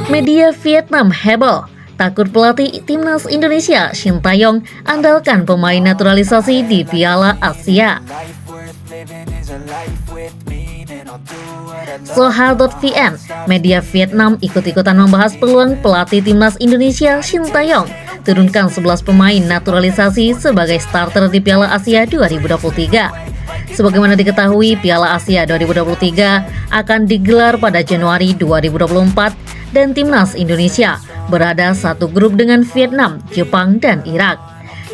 Media Vietnam heboh, takut pelatih timnas Indonesia Shin Tae-yong andalkan pemain naturalisasi di Piala Asia. Soha.vn, media Vietnam ikut-ikutan membahas peluang pelatih timnas Indonesia Shin Tae-yong turunkan 11 pemain naturalisasi sebagai starter di Piala Asia 2023. Sebagaimana diketahui, Piala Asia 2023 akan digelar pada Januari 2024 dan timnas Indonesia berada satu grup dengan Vietnam, Jepang, dan Irak.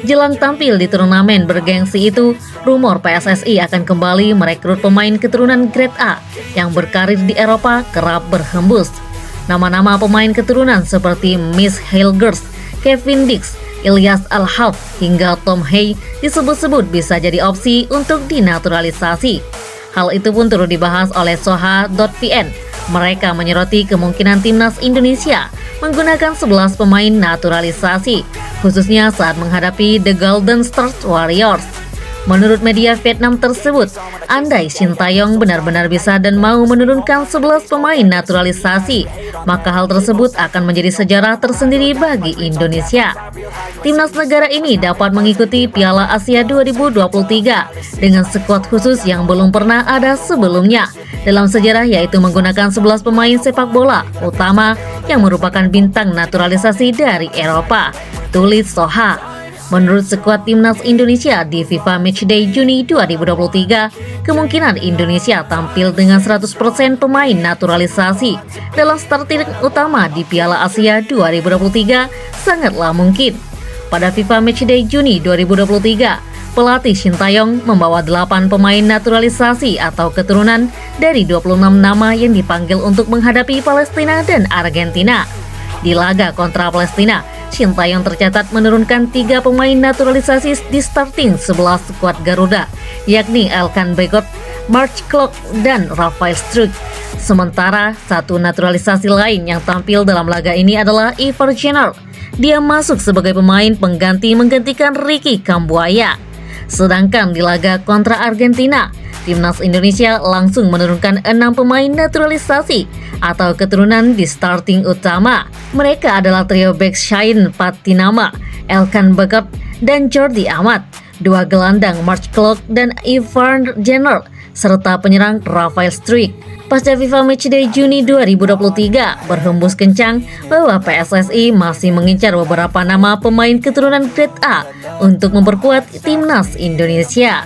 Jelang tampil di turnamen bergengsi itu, rumor PSSI akan kembali merekrut pemain keturunan grade A yang berkarir di Eropa kerap berhembus. Nama-nama pemain keturunan seperti Miss Hilgers, Kevin Dix, Ilyas Al-Haf hingga Tom Hay disebut-sebut bisa jadi opsi untuk dinaturalisasi. Hal itu pun turut dibahas oleh Soha.vn. Mereka menyoroti kemungkinan timnas Indonesia menggunakan 11 pemain naturalisasi, khususnya saat menghadapi The Golden State Warriors. Menurut media Vietnam tersebut, andai Shin Tae-yong benar-benar bisa dan mau menurunkan 11 pemain naturalisasi, maka hal tersebut akan menjadi sejarah tersendiri bagi Indonesia. Timnas negara ini dapat mengikuti Piala Asia 2023 dengan skuad khusus yang belum pernah ada sebelumnya dalam sejarah, yaitu menggunakan 11 pemain sepak bola utama yang merupakan bintang naturalisasi dari Eropa, tulis Soha. Menurut skuad timnas Indonesia di FIFA Matchday Juni 2023, kemungkinan Indonesia tampil dengan 100% pemain naturalisasi dalam starting utama di Piala Asia 2023 sangatlah mungkin. Pada FIFA Matchday Juni 2023, pelatih Shin Tae-yong membawa 8 pemain naturalisasi atau keturunan dari 26 nama yang dipanggil untuk menghadapi Palestina dan Argentina. Di laga kontra Palestina, Shin Tae-yong tercatat menurunkan 3 pemain naturalisasi di starting 11 skuad Garuda, yakni Elkan Bagot, Mark Klok, dan Rafael Struijk. Sementara satu naturalisasi lain yang tampil dalam laga ini adalah Ivar Jenner. Dia masuk sebagai pemain pengganti menggantikan Ricky Kambuaya. Sedangkan di laga kontra Argentina, timnas Indonesia langsung menurunkan 6 pemain naturalisasi atau keturunan di starting utama. Mereka adalah trio back Shane Patinama, Elkan Bagot, dan Jordi Amat, 2 gelandang Mark Klok dan Ivar Jenner, serta penyerang Rafael Struijk. Pasca FIFA Matchday Juni 2023 berhembus kencang bahwa PSSI masih mengincar beberapa nama pemain keturunan grade A untuk memperkuat timnas Indonesia.